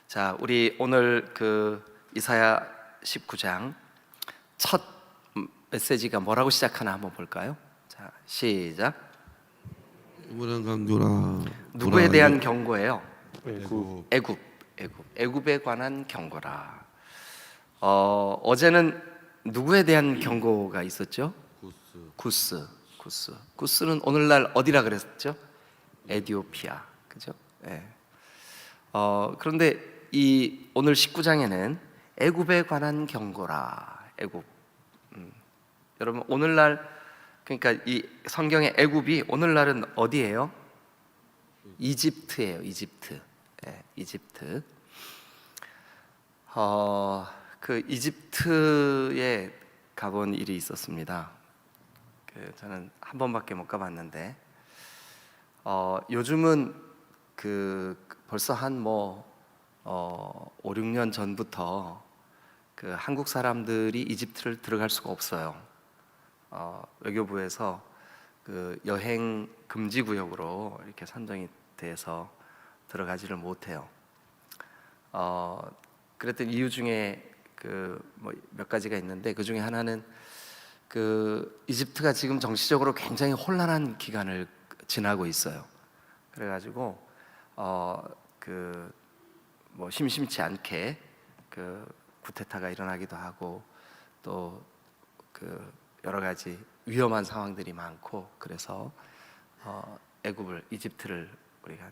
자, 우리 오늘 이사야 19장 첫 메시지가 뭐라고 시작하나 한번 볼까요? 자, 시작. 무난 강조라. 누구에 대한 경고예요? 애굽. 애굽에 관한 경고라. 어제는 누구에 대한 경고가 있었죠? 구스는 오늘날 어디라 그랬죠? 에티오피아, 그죠? 네. 그런데 이 오늘 19장에는 애굽에 관한 경고라. 애굽. 여러분 오늘날 그러니까 이 성경의 애굽이 오늘날은 어디예요? 이집트예요. 이집트. 네, 이집트. 그 이집트에 가본 일이 있었습니다. 저는 한 번밖에 못 가봤는데 요즘은 벌써 한 5, 6년 전부터 한국 사람들이 이집트를 들어갈 수가 없어요. 외교부에서 여행 금지 구역으로 이렇게 선정이 돼서 들어가지를 못해요. 그랬던 이유 중에 몇 가지가 있는데 그 중에 하나는 이집트가 지금 정치적으로 굉장히 혼란한 기간을 지나고 있어요. 그래가지고 심심치 않게 쿠데타가 일어나기도 하고 또 여러 가지 위험한 상황들이 많고 그래서 이집트를 우리가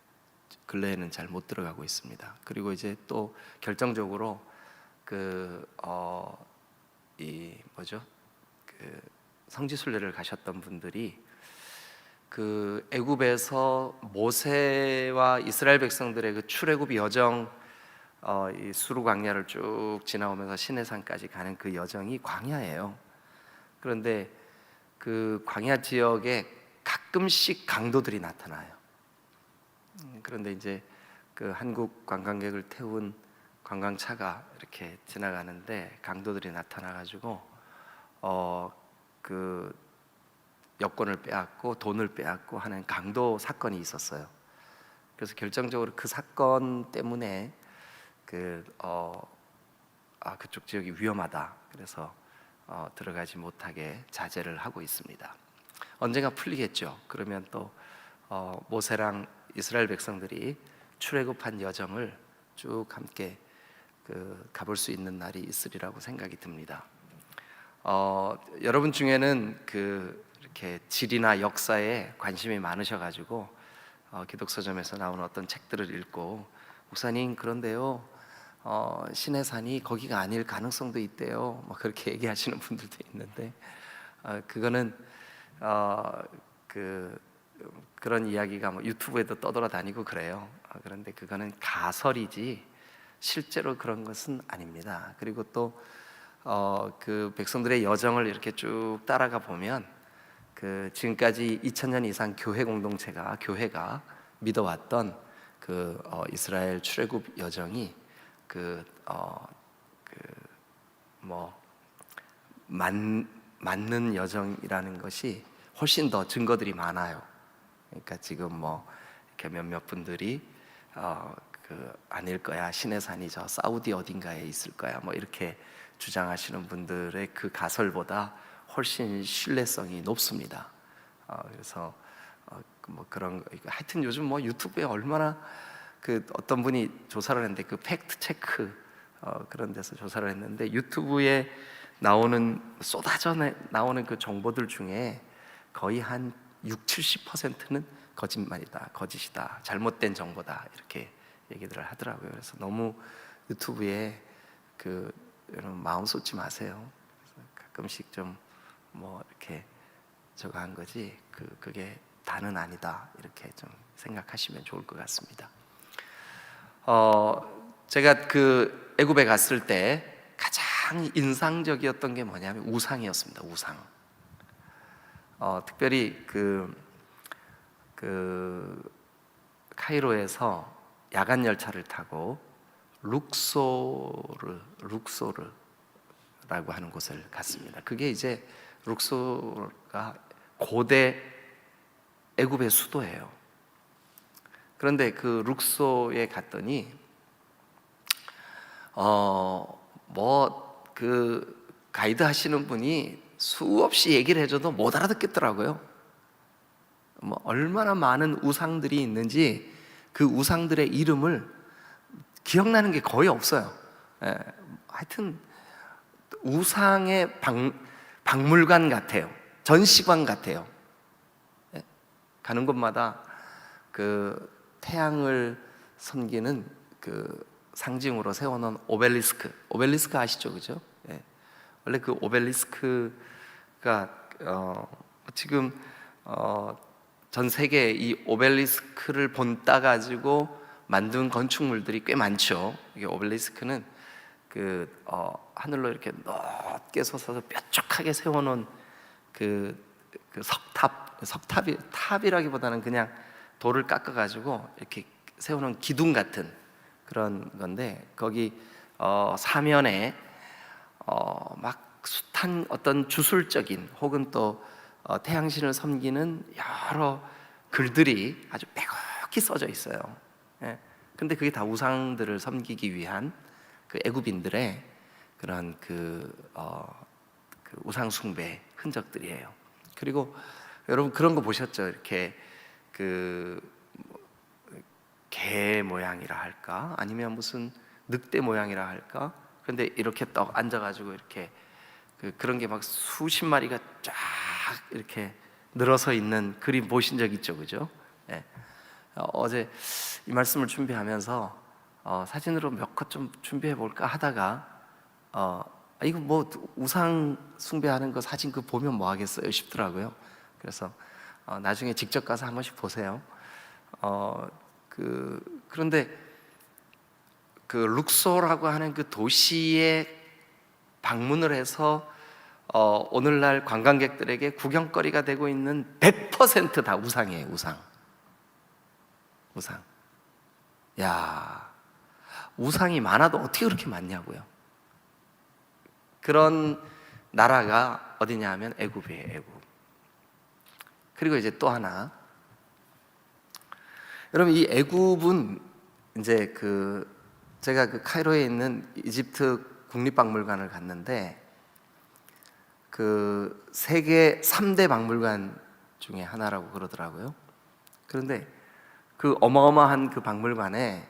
근래에는 잘 못 들어가고 있습니다. 그리고 이제 또 결정적으로 성지순례를 가셨던 분들이 애굽에서 모세와 이스라엘 백성들의 출애굽 여정, 이 수르 광야를 쭉 지나오면서 시내산까지 가는 그 여정이 광야예요. 그런데 그 광야 지역에 가끔씩 강도들이 나타나요. 그런데 이제 한국 관광객을 태운 관광차가 이렇게 지나가는데 강도들이 나타나가지고 여권을 빼앗고 돈을 빼앗고 하는 강도 사건이 있었어요. 그래서 결정적으로 그 사건 때문에 그쪽 지역이 위험하다. 그래서 들어가지 못하게 자제를 하고 있습니다. 언젠가 풀리겠죠. 그러면 또 모세랑 이스라엘 백성들이 출애굽한 여정을 쭉 함께 가볼 수 있는 날이 있으리라고 생각이 듭니다. 여러분 중에는 이렇게 지리나 역사에 관심이 많으셔가지고 기독서점에서 나오는 어떤 책들을 읽고 목사님 그런데요 시내산이 거기가 아닐 가능성도 있대요. 그렇게 얘기하시는 분들도 있는데 그거는 그런 이야기가 유튜브에도 떠돌아다니고 그래요. 그런데 그거는 가설이지 실제로 그런 것은 아닙니다. 그리고 또 백성들의 여정을 이렇게 쭉 따라가 보면 지금까지 2000년 이상 교회가 믿어왔던 이스라엘 출애굽 여정이 맞는 여정이라는 것이 훨씬 더 증거들이 많아요. 그러니까 지금 이렇게 몇몇 분들이 아닐 거야, 시내산이 저 사우디 어딘가에 있을 거야, 이렇게 주장하시는 분들의 그 가설보다 훨씬 신뢰성이 높습니다. 그래서 그런 하여튼 요즘 유튜브에 얼마나 어떤 분이 조사를 했는데 팩트 체크 그런 데서 조사를 했는데 유튜브에 쏟아져 나오는 그 정보들 중에 거의 한 70-70%는 거짓말이다, 거짓이다, 잘못된 정보다 이렇게 얘기들을 하더라고요. 그래서 너무 유튜브에 여러분 마음 쏟지 마세요. 가끔씩 좀 이렇게 저거 한 거지 그게 다는 아니다 이렇게 좀 생각하시면 좋을 것 같습니다. 제가 애굽에 갔을 때 가장 인상적이었던 게 뭐냐면 우상이었습니다. 우상. 특별히 카이로에서 야간 열차를 타고 룩소르라고 하는 곳을 갔습니다. 그게 이제 룩소르가 고대 애굽의 수도예요. 그런데 룩소에 갔더니 뭐 그 가이드 하시는 분이 수없이 얘기를 해줘도 못 알아듣겠더라고요. 뭐 얼마나 많은 우상들이 있는지 그 우상들의 이름을 기억나는 게 거의 없어요. 예, 하여튼 우상의 박물관 같아요. 전시관 같아요. 예, 가는 곳마다 그 태양을 섬기는 그 상징으로 세워놓은 오벨리스크 아시죠, 그죠? 예. 원래 그 오벨리스크가 지금 전 세계에 이 오벨리스크를 본따 가지고 만든 건축물들이 꽤 많죠. 이게 오벨리스크는 그 하늘로 이렇게 높게 솟아서 뾰족하게 세워놓은 그 탑이라기보다는 그냥 돌을 깎아 가지고 이렇게 세워놓은 기둥 같은 그런 건데, 거기 사면에 막 숱한 어떤 주술적인 혹은 또 태양신을 섬기는 여러 글들이 아주 빼곡히 써져 있어요. 예. 근데 그게 다 우상들을 섬기기 위한 그 애굽인들의 그런 그 우상 숭배 흔적들이에요. 그리고 여러분 그런 거 보셨죠? 이렇게 그 개 모양이라 할까? 아니면 무슨 늑대 모양이라 할까? 근데 이렇게 떡 앉아가지고 이렇게 그런 게 막 수십 마리가 쫙 이렇게 늘어서 있는 그림 보신 적 있죠, 그죠? 예. 어제 이 말씀을 준비하면서 사진으로 몇 컷 좀 준비해 볼까 하다가 이거 뭐 우상 숭배하는 거 사진 그 보면 뭐 하겠어요 싶더라고요. 그래서 나중에 직접 가서 한 번씩 보세요. 그런데 그 룩소라고 하는 그 도시에 방문을 해서 오늘날 관광객들에게 구경거리가 되고 있는 100% 다 우상이에요. 우상. 야, 우상이 많아도 어떻게 그렇게 많냐고요. 그런 나라가 어디냐 하면 애굽이에요. 애굽. 그리고 이제 또 하나, 여러분 이 애굽은 이제 제가 그 카이로에 있는 이집트 국립박물관을 갔는데 그 세계 3대 박물관 중에 하나라고 그러더라고요. 그런데 그 어마어마한 그 박물관에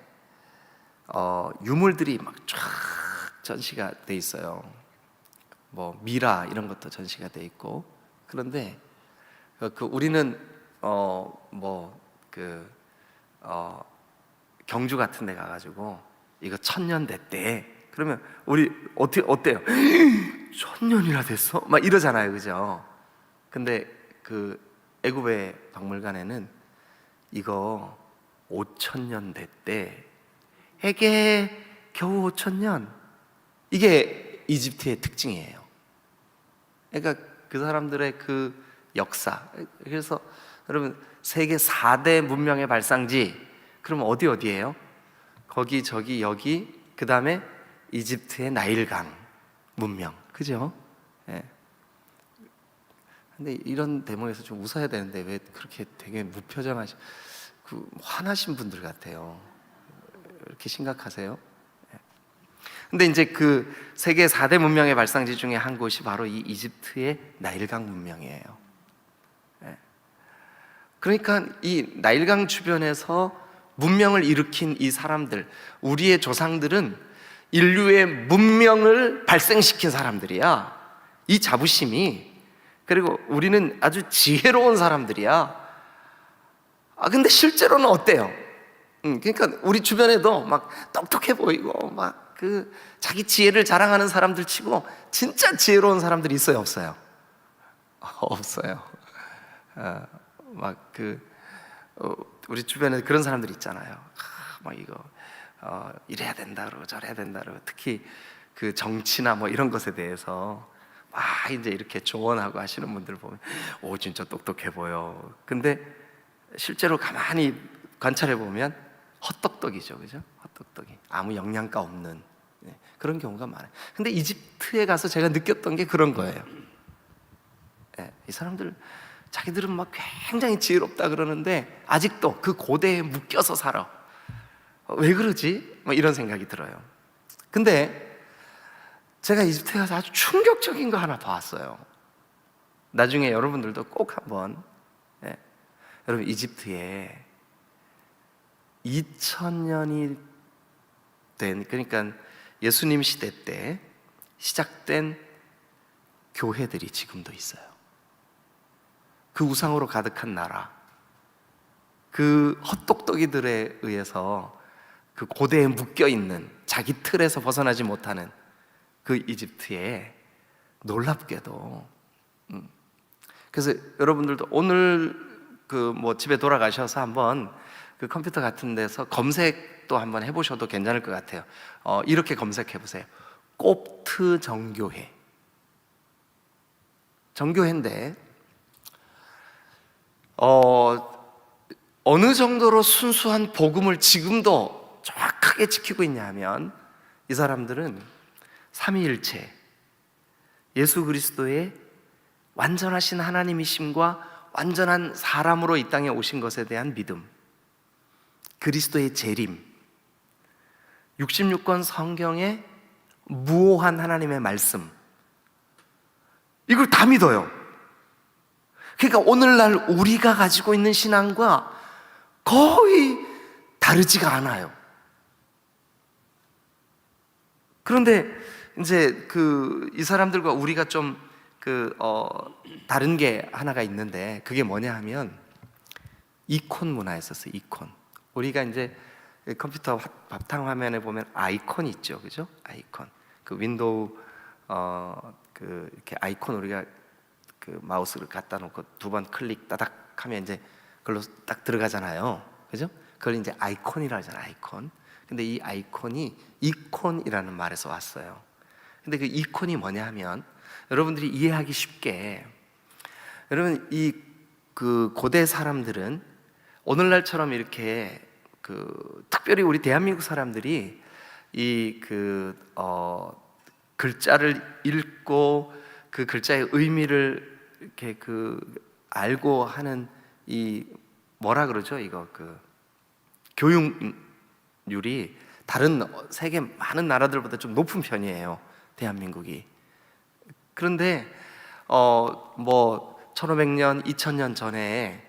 유물들이 막 쫙 전시가 돼 있어요. 뭐 미라 이런 것도 전시가 돼 있고. 그런데 우리는 경주 같은 데 가가지고 이거 1000년 됐대. 그러면 우리 어때요? 1000년이나 됐어? 막 이러잖아요, 그죠? 근데 그 애굽의 박물관에는 이거 5000년 됐대. 에게 겨우 5000년? 이게 이집트의 특징이에요. 그러니까 그 사람들의 그 역사. 그래서 여러분 세계 4대 문명의 발상지 그러면 어디예요? 거기 저기 여기, 그 다음에 이집트의 나일강 문명, 그죠? 예. 근데 이런 대목에서 좀 웃어야 되는데 왜 그렇게 되게 무표정하시, 화나신 분들 같아요. 이렇게 심각하세요? 예. 근데 이제 그 세계 4대 문명의 발상지 중에 한 곳이 바로 이 이집트의 나일강 문명이에요. 예. 그러니까 이 나일강 주변에서 문명을 일으킨 이 사람들, 우리의 조상들은 인류의 문명을 발생시킨 사람들이야. 이 자부심이. 그리고 우리는 아주 지혜로운 사람들이야. 근데 실제로는 어때요? 그러니까 우리 주변에도 막 똑똑해 보이고 막 자기 지혜를 자랑하는 사람들 치고 진짜 지혜로운 사람들이 있어요, 없어요? 없어요. 우리 주변에 그런 사람들 있잖아요. 막 이거 이래야 된다 그러고 저래야 된다 그러고, 특히 그 정치나 뭐 이런 것에 대해서 막 이제 이렇게 조언하고 하시는 분들 보면 진짜 똑똑해 보여. 근데 실제로 가만히 관찰해 보면 헛똑똑이죠, 그죠? 헛똑똑이, 아무 영양가 없는 그런 경우가 많아요. 근데 이집트에 가서 제가 느꼈던 게 그런 거예요. 이 사람들 자기들은 막 굉장히 지혜롭다 그러는데 아직도 그 고대에 묶여서 살아. 왜 그러지? 뭐 이런 생각이 들어요. 근데 제가 이집트에 가서 아주 충격적인 거 하나 봤어요. 나중에 여러분들도 꼭 한번, 예. 여러분, 이집트에 2000년이 된, 그러니까 예수님 시대 때 시작된 교회들이 지금도 있어요. 그 우상으로 가득한 나라, 그 헛똑똑이들에 의해서 그 고대에 묶여있는, 자기 틀에서 벗어나지 못하는 그 이집트에 놀랍게도, 그래서 여러분들도 오늘 그 뭐 집에 돌아가셔서 한번 그 컴퓨터 같은 데서 검색도 한번 해보셔도 괜찮을 것 같아요. 이렇게 검색해 보세요. 콥트 정교회. 정교회인데 어느 정도로 순수한 복음을 지금도 정확하게 지키고 있냐 하면, 이 사람들은 삼위일체 예수 그리스도의 완전하신 하나님이심과 완전한 사람으로 이 땅에 오신 것에 대한 믿음, 그리스도의 재림, 66권 성경의 무오한 하나님의 말씀, 이걸 다 믿어요. 그러니까 오늘날 우리가 가지고 있는 신앙과 거의 다르지가 않아요. 그런데 이제 이 사람들과 우리가 좀 다른 게 하나가 있는데, 그게 뭐냐 하면 이콘 문화였었어요. 이콘. 우리가 이제 컴퓨터 바탕화면에 보면 아이콘이 있죠, 그죠? 아이콘. 그 윈도우 이렇게 아이콘, 우리가 그 마우스를 갖다 놓고 두 번 클릭 따닥 하면 이제 그걸로 딱 들어가잖아요, 그죠? 그걸 이제 아이콘이라 하잖아요, 아이콘. 근데 이 아이콘이 이콘이라는 말에서 왔어요. 근데 그 이콘이 뭐냐 하면, 여러분들이 이해하기 쉽게, 여러분, 그 고대 사람들은 오늘날처럼 이렇게 특별히 우리 대한민국 사람들이 글자를 읽고 그 글자의 의미를 이렇게 알고 하는 뭐라 그러죠? 이거 교육률이 다른 세계 많은 나라들보다 좀 높은 편이에요, 대한민국이. 그런데 1500년, 2000년 전에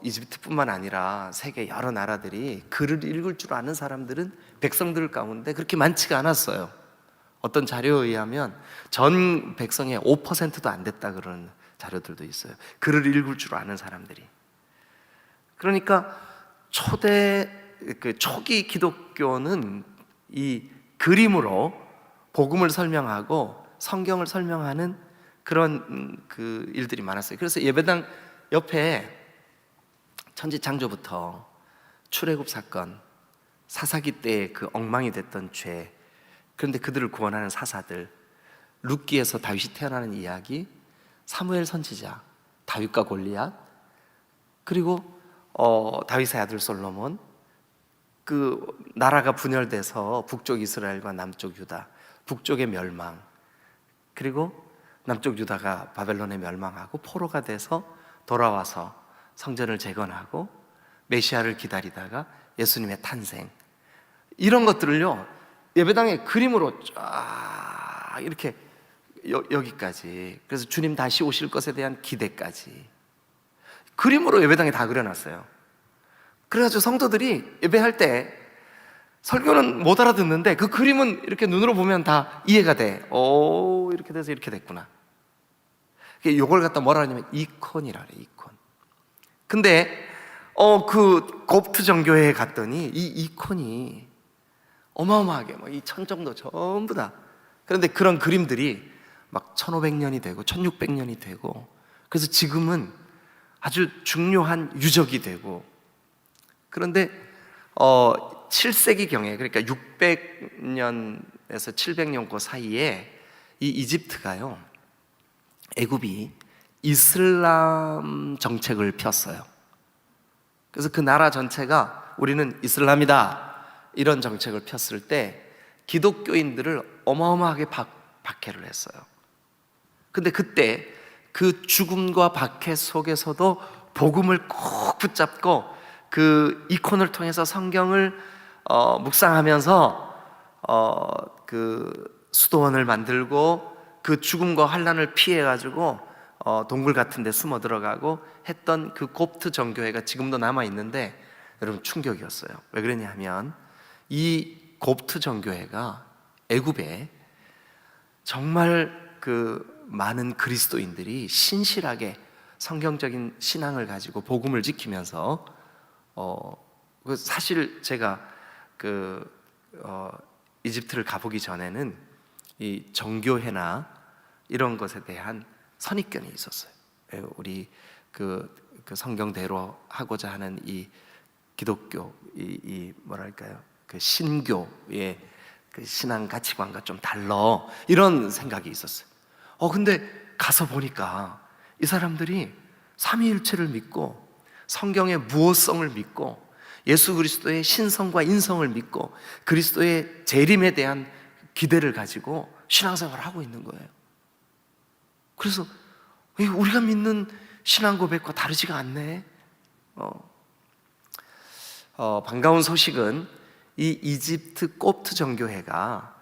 이집트뿐만 아니라 세계 여러 나라들이 글을 읽을 줄 아는 사람들은 백성들 가운데 그렇게 많지가 않았어요. 어떤 자료에 의하면 전 백성의 5%도 안 됐다 그러는 자료들도 있어요. 글을 읽을 줄 아는 사람들이. 그러니까 초기 기독교는 이 그림으로 복음을 설명하고 성경을 설명하는 그런 일들이 많았어요. 그래서 예배당 옆에 천지창조부터 출애굽 사건, 사사기 때의 그 엉망이 됐던 죄, 그런데 그들을 구원하는 사사들, 룻기에서 다윗이 태어나는 이야기, 사무엘 선지자, 다윗과 골리앗, 그리고 다윗의 아들 솔로몬, 그 나라가 분열돼서 북쪽 이스라엘과 남쪽 유다, 북쪽의 멸망, 그리고 남쪽 유다가 바벨론에 멸망하고 포로가 돼서 돌아와서 성전을 재건하고 메시아를 기다리다가 예수님의 탄생, 이런 것들을요 예배당의 그림으로 쫙 이렇게 여기까지, 그래서 주님 다시 오실 것에 대한 기대까지 그림으로 예배당에 다 그려놨어요. 그래가지고 성도들이 예배할 때 설교는 못 알아듣는데 그 그림은 이렇게 눈으로 보면 다 이해가 돼. 오, 이렇게 돼서 이렇게 됐구나. 이걸 갖다 뭐라 하냐면 이콘이라 그래, 이콘. 근데 그 곱트 정교회에 갔더니 이 이콘이 어마어마하게 뭐 이 천정도 전부 다, 그런데 그런 그림들이 막 1500년이 되고 1600년이 되고, 그래서 지금은 아주 중요한 유적이 되고, 그런데 7세기경에, 그러니까 600년에서 700년 그 사이에 이 이집트가요, 애굽이 이슬람 정책을 폈어요. 그래서 그 나라 전체가 우리는 이슬람이다 이런 정책을 폈을 때 기독교인들을 어마어마하게 박해를 했어요. 근데 그때 그 죽음과 박해 속에서도 복음을 꼭 붙잡고 그 이콘을 통해서 성경을 묵상하면서 그 수도원을 만들고 그 죽음과 환난을 피해 가지고 동굴 같은 데 숨어 들어가고 했던 그 곱트 정교회가 지금도 남아 있는데, 여러분 충격이었어요. 왜 그러냐면 이 곱트 정교회가 애굽에 정말 그 많은 그리스도인들이 신실하게 성경적인 신앙을 가지고 복음을 지키면서 사실 제가 이집트를 가보기 전에는 이 정교회나 이런 것에 대한 선입견이 있었어요. 우리 그 성경대로 하고자 하는 이 기독교, 이 뭐랄까요, 그 신교의 그 신앙 가치관과 좀 달라, 이런 생각이 있었어요. 근데 가서 보니까 이 사람들이 삼위일체를 믿고 성경의 무오성을 믿고 예수 그리스도의 신성과 인성을 믿고 그리스도의 재림에 대한 기대를 가지고 신앙생활을 하고 있는 거예요. 그래서 우리가 믿는 신앙 고백과 다르지가 않네. 반가운 소식은 이 이집트 곱트 정교회가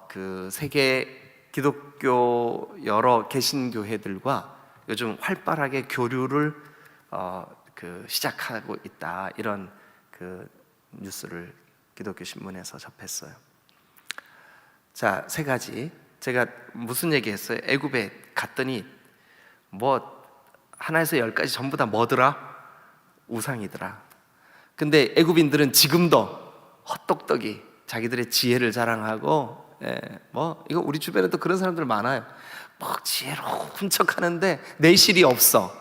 그 세계 기독교 여러 개신교회들과 요즘 활발하게 교류를 시작하고 있다, 이런 그 뉴스를 기독교 신문에서 접했어요. 자, 세 가지. 제가 무슨 얘기했어요? 애굽에 갔더니 뭐 하나에서 10까지 전부 다 뭐더라? 우상이더라. 근데 애굽인들은 지금도 헛똑똑이 자기들의 지혜를 자랑하고, 뭐 이거 우리 주변에도 그런 사람들 많아요. 막 지혜로운 척하는데 내실이 없어.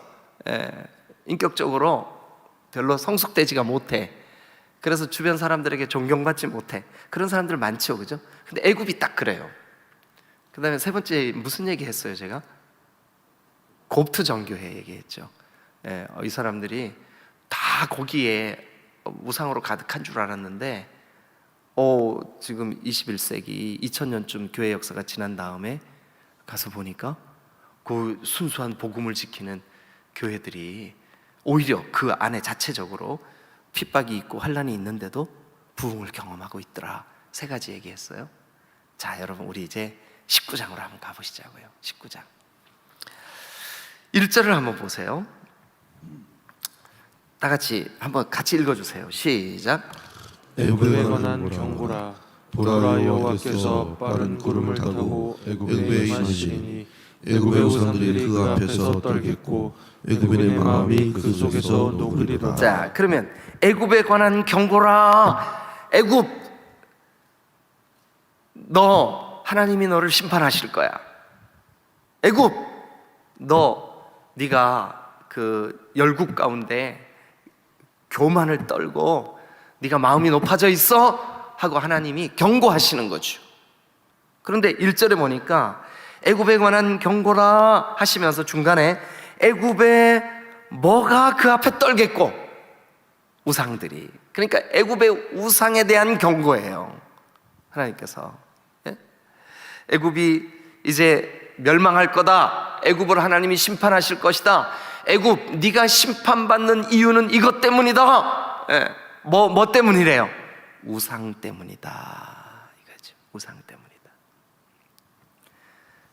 인격적으로 별로 성숙되지가 못해. 그래서 주변 사람들에게 존경받지 못해. 그런 사람들 많죠, 그죠? 근데 애굽이 딱 그래요. 그 다음에 세 번째 무슨 얘기 했어요, 제가? 곱트 정교회 얘기했죠. 이 사람들이 다 거기에 우상으로 가득한 줄 알았는데, 지금 21세기 2000년쯤 교회 역사가 지난 다음에 가서 보니까 그 순수한 복음을 지키는 교회들이 오히려 그 안에 자체적으로 핍박이 있고 환난이 있는데도 부흥을 경험하고 있더라. 세 가지 얘기했어요. 자, 여러분 우리 이제 19장으로 한번 가보시자고요. 19장 1절을 한번 보세요. 다 같이 한번 같이 읽어주세요. 시작. 애굽에 관한 경고라. 보라, 여호와께서 빠른 구름을 타고 애굽에 임하시니 애굽의 우상들이 그 앞에서 떨겠고 애굽인의 마음이 그 속에서 녹으리라. 자, 그러면 애굽에 관한 경고라. 애굽, 너 하나님이 너를 심판하실 거야. 애굽, 네가 그 열국 가운데 교만을 떨고 네가 마음이 높아져 있어 하고 하나님이 경고하시는 거죠. 그런데 1절에 보니까 애굽에 관한 경고라 하시면서 중간에 애굽에 뭐가 그 앞에 떨겠고, 우상들이. 그러니까 애굽의 우상에 대한 경고예요, 하나님께서. 애굽이 이제 멸망할 거다. 애굽을 하나님이 심판하실 것이다. 애굽, 네가 심판받는 이유는 이것 때문이다. 뭐 때문이래요? 우상 때문이다, 이거죠. 우상 때문이다.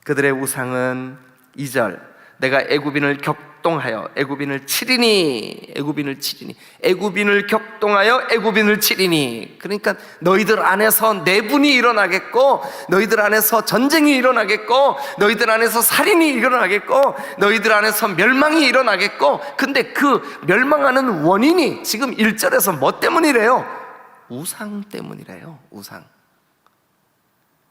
그들의 우상은 2절, 내가 애굽인을 격동하여 애굽인을 치리니. 애굽인을 격동하여 애굽인을 치리니. 그러니까 너희들 안에서 내분이 일어나겠고, 너희들 안에서 전쟁이 일어나겠고, 너희들 안에서 살인이 일어나겠고, 너희들 안에서 멸망이 일어나겠고. 근데 그 멸망하는 원인이 지금 1절에서 뭐 때문이래요? 우상 때문이래요. 우상.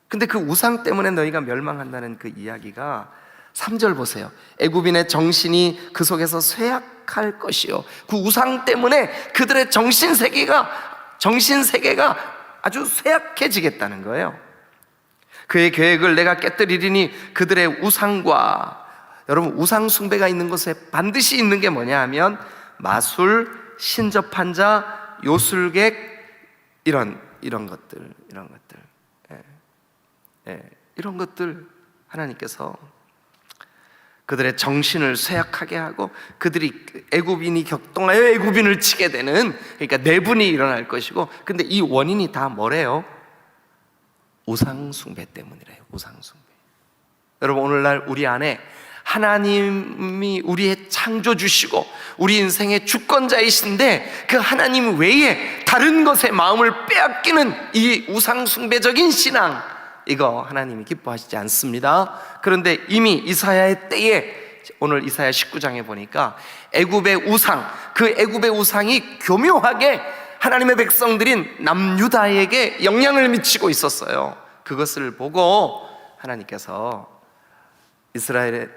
근데 그 우상 때문에 너희가 멸망한다는 그 이야기가 3절 보세요. 애굽인의 정신이 그 속에서 쇠약할 것이요. 그 우상 때문에 그들의 정신세계가 아주 쇠약해지겠다는 거예요. 그의 계획을 내가 깨뜨리리니 그들의 우상과, 여러분 우상 숭배가 있는 곳에 반드시 있는 게 뭐냐 하면 마술, 신접한 자, 요술객, 이런 것들 이런 것들 하나님께서 그들의 정신을 쇠약하게 하고 그들이 애굽인이 격동하여 애굽인을 치게 되는, 그러니까 내분이 일어날 것이고. 근데 이 원인이 다 뭐래요? 우상 숭배 때문이래요. 우상 숭배. 여러분, 오늘날 우리 안에 하나님이 우리의 창조주시고 우리 인생의 주권자이신데 그 하나님 외에 다른 것에 마음을 빼앗기는 이 우상숭배적인 신앙, 이거 하나님이 기뻐하시지 않습니다. 그런데 이미 이사야의 때에, 오늘 이사야 19장에 보니까 애굽의 우상, 그 애굽의 우상이 교묘하게 하나님의 백성들인 남유다에게 영향을 미치고 있었어요. 그것을 보고 하나님께서 이스라엘의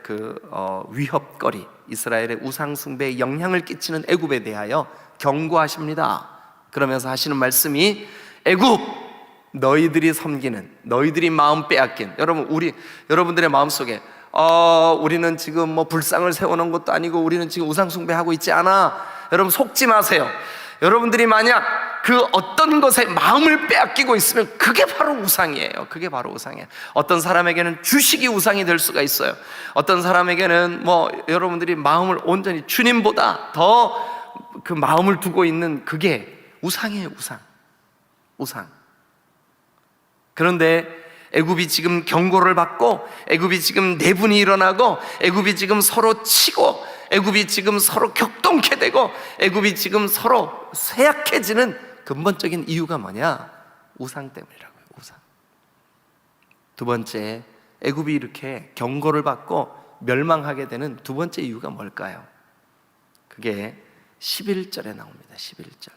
위협거리, 이스라엘의 우상숭배에 영향을 끼치는 애굽에 대하여 경고하십니다. 그러면서 하시는 말씀이, 애굽, 너희들이 섬기는, 너희들이 마음 빼앗긴, 여러분들의 마음속에 우리는 지금 뭐 불상을 세워놓은 것도 아니고 우리는 지금 우상숭배하고 있지 않아. 여러분, 속지 마세요. 여러분들이 만약 그 어떤 것에 마음을 빼앗기고 있으면 그게 바로 우상이에요. 그게 바로 우상이에요. 어떤 사람에게는 주식이 우상이 될 수가 있어요. 어떤 사람에게는 여러분들이 마음을 온전히 주님보다 더 그 마음을 두고 있는 그게 우상이에요. 우상. 그런데 애굽이 지금 경고를 받고, 애굽이 지금 내분이 일어나고, 애굽이 지금 서로 치고, 애굽이 지금 서로 격동케 되고, 애굽이 지금 서로 쇠약해지는 근본적인 이유가 뭐냐? 우상 때문이라고요. 우상. 두 번째, 애굽이 이렇게 경고를 받고 멸망하게 되는 두 번째 이유가 뭘까요? 그게 11절에 나옵니다. 11절.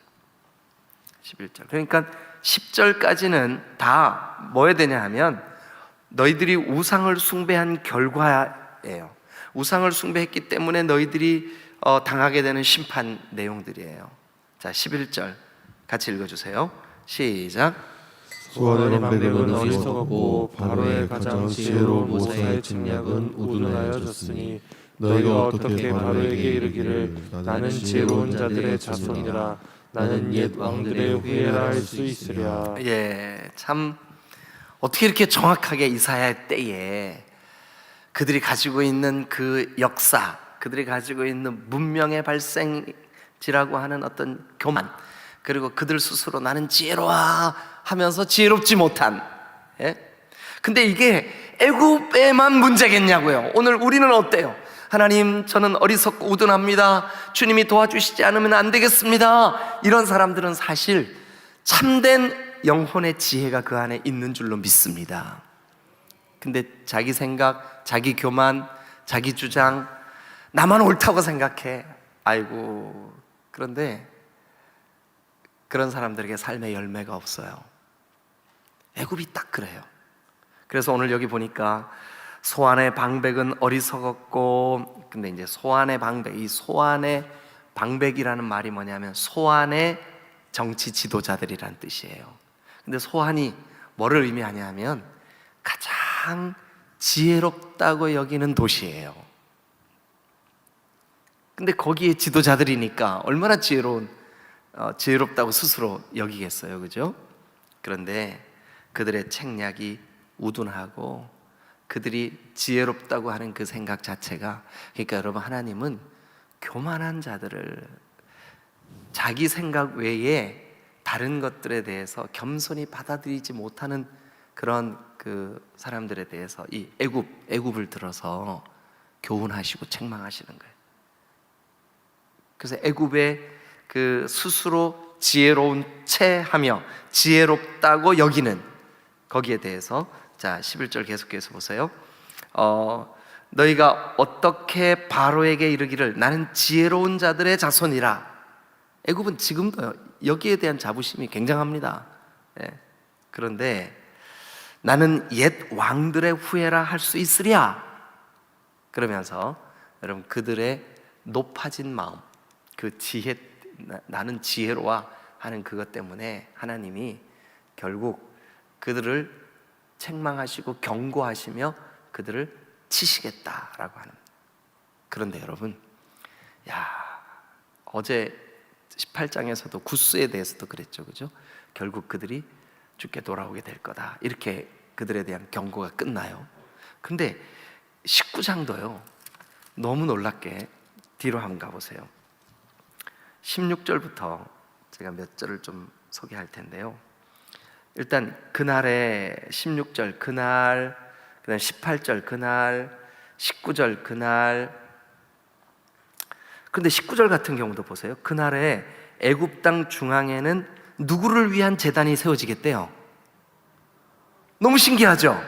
그러니까 10절까지는 다 뭐 해야 되냐 하면 너희들이 우상을 숭배한 결과예요. 우상을 숭배했기 때문에 너희들이 당하게 되는 심판 내용들이에요. 자, 11절 같이 읽어주세요. 시작. 소환의 방백은 어리석었고 바로의 가장 지혜로운 모세의 책략은 우둔하여졌으니 너희가 어떻게 바로에게 이르기를 나는 지혜로운 자들의 자손이라, 나는 옛 왕들의 후예라 할 수 있으랴. 참 어떻게 이렇게 정확하게 이사야 때에 그들이 가지고 있는 그 역사, 그들이 가지고 있는 문명의 발생지라고 하는 어떤 교만, 그리고 그들 스스로 나는 지혜로워 하면서 지혜롭지 못한, 근데 이게 애굽에만 문제겠냐고요. 오늘 우리는 어때요? 하나님, 저는 어리석고 우둔합니다. 주님이 도와주시지 않으면 안 되겠습니다. 이런 사람들은 사실 참된 영혼의 지혜가 그 안에 있는 줄로 믿습니다. 근데 자기 생각, 자기 교만, 자기 주장, 나만 옳다고 생각해. 아이고, 그런데 그런 사람들에게 삶의 열매가 없어요. 애굽이 딱 그래요. 그래서 오늘 여기 보니까 소안의 방백은 어리석었고, 근데 이제 소안의 방백, 이 소안의 방백이라는 말이 뭐냐면 소안의 정치 지도자들이란 뜻이에요. 근데 소안이 뭐를 의미하냐면 가장 지혜롭다고 여기는 도시예요. 근데 거기에 지도자들이니까 얼마나 지혜롭다고 스스로 여기겠어요, 그죠? 그런데 그들의 책략이 우둔하고 그들이 지혜롭다고 하는 그 생각 자체가, 그러니까 여러분, 하나님은 교만한 자들을, 자기 생각 외에 다른 것들에 대해서 겸손히 받아들이지 못하는 그런 그 사람들에 대해서 이 애굽을 들어서 교훈하시고 책망하시는 거예요. 그래서 애굽의 그 스스로 지혜로운 체하며 지혜롭다고 여기는 거기에 대해서, 자, 11절 계속해서 보세요. 너희가 어떻게 바로에게 이르기를 나는 지혜로운 자들의 자손이라. 애굽은 지금도 여기에 대한 자부심이 굉장합니다. 그런데 나는 옛 왕들의 후예라 할 수 있으랴. 그러면서 여러분, 그들의 높아진 마음, 그 지혜, 나는 지혜로워 하는 그것 때문에 하나님이 결국 그들을 책망하시고 경고하시며 그들을 치시겠다라고 하는. 그런데 여러분, 어제 18장에서도 구스에 대해서도 그랬죠, 그죠? 결국 그들이 죽게 돌아오게 될 거다, 이렇게 그들에 대한 경고가 끝나요. 근데 19장도요 너무 놀랍게 뒤로 한번 가보세요. 16절부터 제가 몇 절을 좀 소개할 텐데요, 일단 그날에 16절 그날, 그다음 18절 그날, 19절 그날. 그런데 19절 같은 경우도 보세요. 그날에 애굽 땅 중앙에는 누구를 위한 제단이 세워지겠대요? 너무 신기하죠?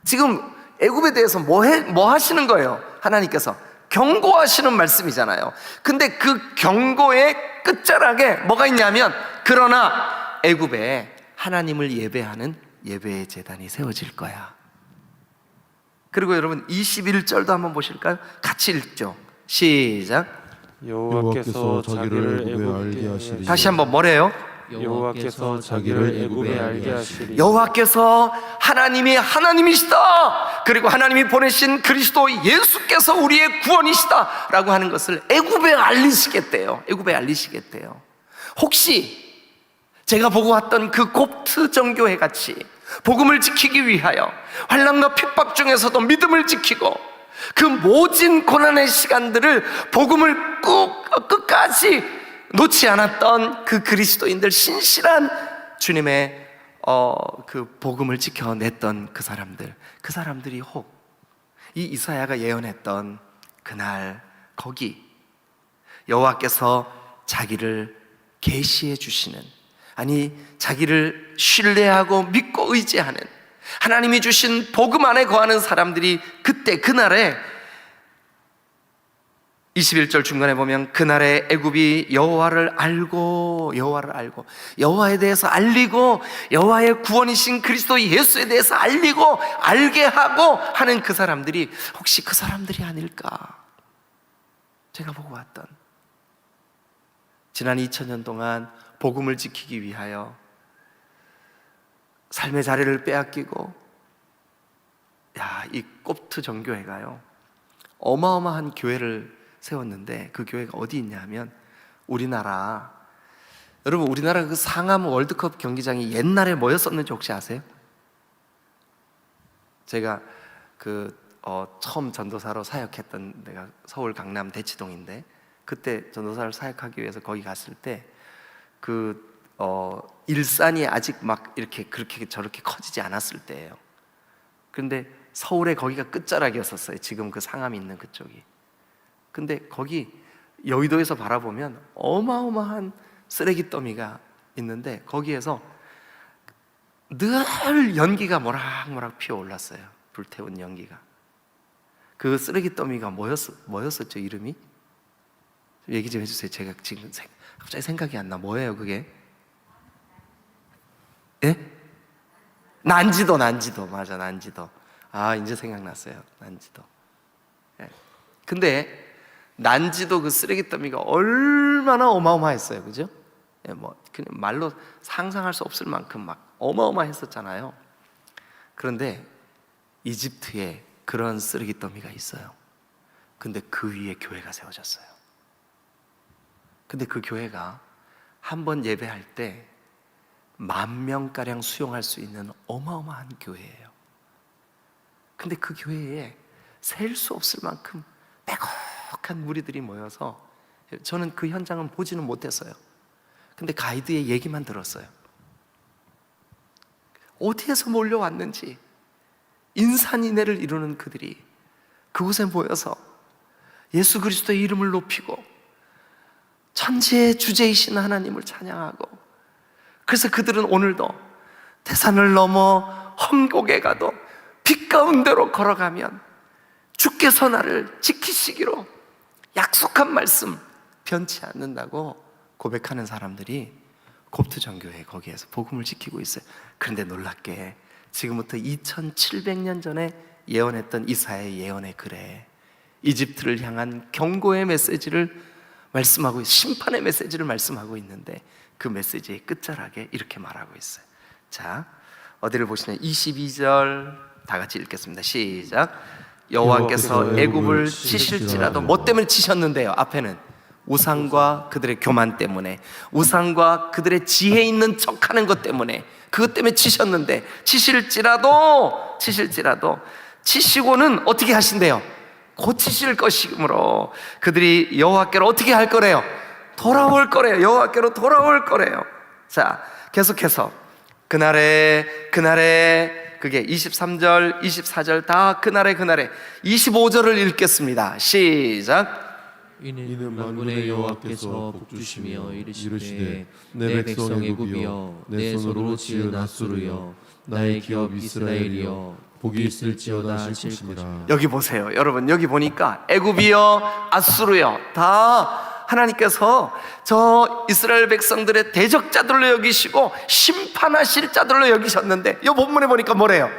지금 애굽에 대해서 뭐 하시는 거예요? 하나님께서 경고하시는 말씀이잖아요. 근데 그 경고의 끝자락에 뭐가 있냐면, 그러나 애굽에 하나님을 예배하는 예배의 제단이 세워질 거야. 그리고 여러분 21절도 한번 보실까요? 같이 읽죠. 시작. 여호와께서 자기를 애굽에 알게 하시리니. 다시 한번 뭐래요? 여호와께서 자기를 애굽에 알게 하시리니. 여호와께서 하나님이 하나님이시다, 그리고 하나님이 보내신 그리스도 예수께서 우리의 구원이시다 라고 하는 것을 애굽에 알리시겠대요. 애굽에 알리시겠대요. 혹시 제가 보고 왔던 그 곱트 정교회 같이 복음을 지키기 위하여 환난과 핍박 중에서도 믿음을 지키고 그 모진 고난의 시간들을 복음을 끝까지 놓지 않았던 그 그리스도인들, 신실한 주님의 그 복음을 지켜냈던 그 사람들이 혹 이 이사야가 예언했던 그날 거기 여호와께서 자기를 계시해 주시는, 아니 자기를 신뢰하고 믿고 의지하는 하나님이 주신 복음 안에 거하는 사람들이 그때 그날에 21절 중간에 보면 그날에 애굽이 여호와를 알고 여호와에 대해서 알리고 여호와의 구원이신 그리스도 예수에 대해서 알리고 알게 하고 하는 그 사람들이 혹시 그 사람들이 아닐까? 제가 보고 왔던 지난 2000년 동안 복음을 지키기 위하여 삶의 자리를 빼앗기고, 이 꼽트 정교회가요 어마어마한 교회를 세웠는데, 그 교회가 어디 있냐 하면 우리나라, 여러분 우리나라 그 상암 월드컵 경기장이 옛날에 뭐였었는지 혹시 아세요? 제가 처음 전도사로 사역했던 데가 서울 강남 대치동인데, 그때 전도사를 사역하기 위해서 거기 갔을 때 일산이 아직 막 이렇게 그렇게 저렇게 커지지 않았을 때예요. 그런데 서울에 거기가 끝자락이었었어요. 지금 그 상암이 있는 그쪽이. 근데 거기 여의도에서 바라보면 어마어마한 쓰레기 더미가 있는데 거기에서 늘 연기가 모락모락 피어올랐어요. 불태운 연기가. 그 쓰레기 더미가 뭐였었죠? 이름이? 얘기 좀 해주세요. 제가 지금 갑자기 생각이 안 나. 뭐예요 그게? 예? 난지도. 맞아, 난지도. 이제 생각났어요. 난지도. 예. 근데 난지도 그 쓰레기 더미가 얼마나 어마어마했어요. 그죠? 예, 그냥 말로 상상할 수 없을 만큼 막 어마어마했었잖아요. 그런데 이집트에 그런 쓰레기 더미가 있어요. 근데 그 위에 교회가 세워졌어요. 근데 그 교회가 한 번 예배할 때 10,000명가량 수용할 수 있는 어마어마한 교회예요. 근데 그 교회에 셀 수 없을 만큼 빼곡한 무리들이 모여서, 저는 그 현장은 보지는 못했어요. 근데 가이드의 얘기만 들었어요. 어디에서 몰려왔는지 인산인해를 이루는 그들이 그곳에 모여서 예수 그리스도의 이름을 높이고 천지의 주제이신 하나님을 찬양하고, 그래서 그들은 오늘도 대산을 넘어 험곡에 가도 빛 가운데로 걸어가면 주께서 나를 지키시기로 약속한 말씀 변치 않는다고 고백하는 사람들이 곱트 정교회 거기에서 복음을 지키고 있어요. 그런데 놀랍게 지금부터 2700년 전에 예언했던 이사야의 예언의 글에 이집트를 향한 경고의 메시지를 말씀하고, 심판의 메시지를 말씀하고 있는데 그 메시지의 끝자락에 이렇게 말하고 있어요. 자, 어디를 보시나요? 22절 다 같이 읽겠습니다. 시작. 여호와께서 애굽을 치실지라도, 뭐 때문에 치셨는데요? 앞에는 우상과 그들의 교만 때문에, 우상과 그들의 지혜 있는 척하는 것 때문에, 그것 때문에 치셨는데, 치실지라도 치시고는 어떻게 하신대요? 고치실 것이므로 그들이 여호와께로 어떻게 할 거래요? 돌아올 거래요. 여호와께로 돌아올 거래요. 자, 계속해서 그날에 그게 23절, 24절 다 그날에 25절을 읽겠습니다. 시작. 이는 만군의 여호와께서 복주시며 이르시되 내 백성 애굽이여 내 손으로 지은 앗수르여 나의 기업 이스라엘이여 복이 있을지어다 하실지니라. 여기 보세요. 여러분 여기 보니까 애굽이여 앗수르여 다 하나님께서 저 이스라엘 백성들의 대적자들로 여기시고 심판하실 자들로 여기셨는데 이 본문에 보니까 뭐래요?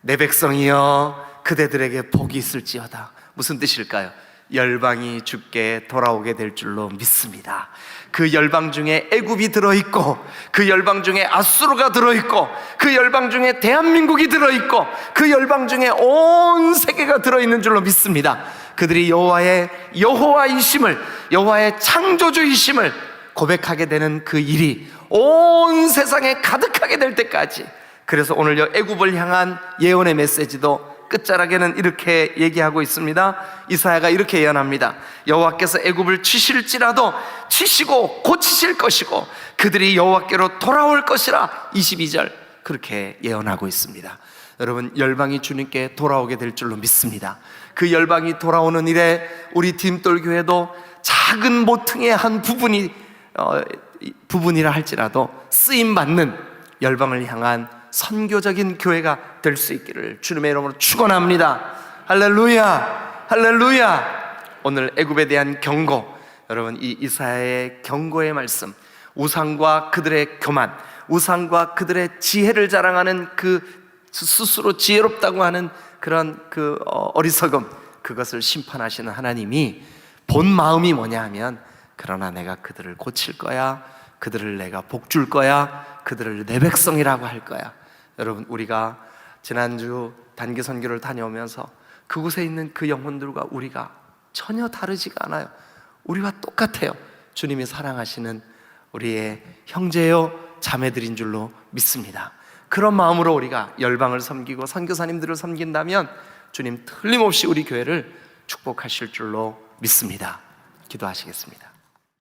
내 백성이여 그대들에게 복이 있을지어다. 무슨 뜻일까요? 열방이 주께 돌아오게 될 줄로 믿습니다. 그 열방 중에 애굽이 들어있고, 그 열방 중에 앗수르가 들어있고, 그 열방 중에 대한민국이 들어있고, 그 열방 중에 온 세계가 들어있는 줄로 믿습니다. 그들이 여호와이심을, 여호와의 창조주이심을 고백하게 되는 그 일이 온 세상에 가득하게 될 때까지. 그래서 오늘 애굽을 향한 예언의 메시지도 끝자락에는 이렇게 얘기하고 있습니다. 이사야가 이렇게 예언합니다. 여호와께서 애굽을 치실지라도 치시고 고치실 것이고 그들이 여호와께로 돌아올 것이라. 22절 그렇게 예언하고 있습니다. 여러분 열방이 주님께 돌아오게 될 줄로 믿습니다. 그 열방이 돌아오는 일에 우리 디딤돌교회도 작은 모퉁이의 한 부분이라 할지라도 쓰임받는 열방을 향한 선교적인 교회가 될 수 있기를 주님의 이름으로 축원합니다. 할렐루야, 할렐루야. 오늘 애굽에 대한 경고, 여러분 이 이사야의 경고의 말씀, 우상과 그들의 교만, 우상과 그들의 지혜를 자랑하는 그 스스로 지혜롭다고 하는 그런 그 어리석음, 그것을 심판하시는 하나님이 본 마음이 뭐냐 하면, 그러나 내가 그들을 고칠 거야, 그들을 내가 복 줄 거야, 그들을 내 백성이라고 할 거야. 여러분 우리가 지난주 단기 선교를 다녀오면서 그곳에 있는 그 영혼들과 우리가 전혀 다르지가 않아요. 우리와 똑같아요. 주님이 사랑하시는 우리의 형제요 자매들인 줄로 믿습니다. 그런 마음으로 우리가 열방을 섬기고 선교사님들을 섬긴다면 주님 틀림없이 우리 교회를 축복하실 줄로 믿습니다. 기도하시겠습니다.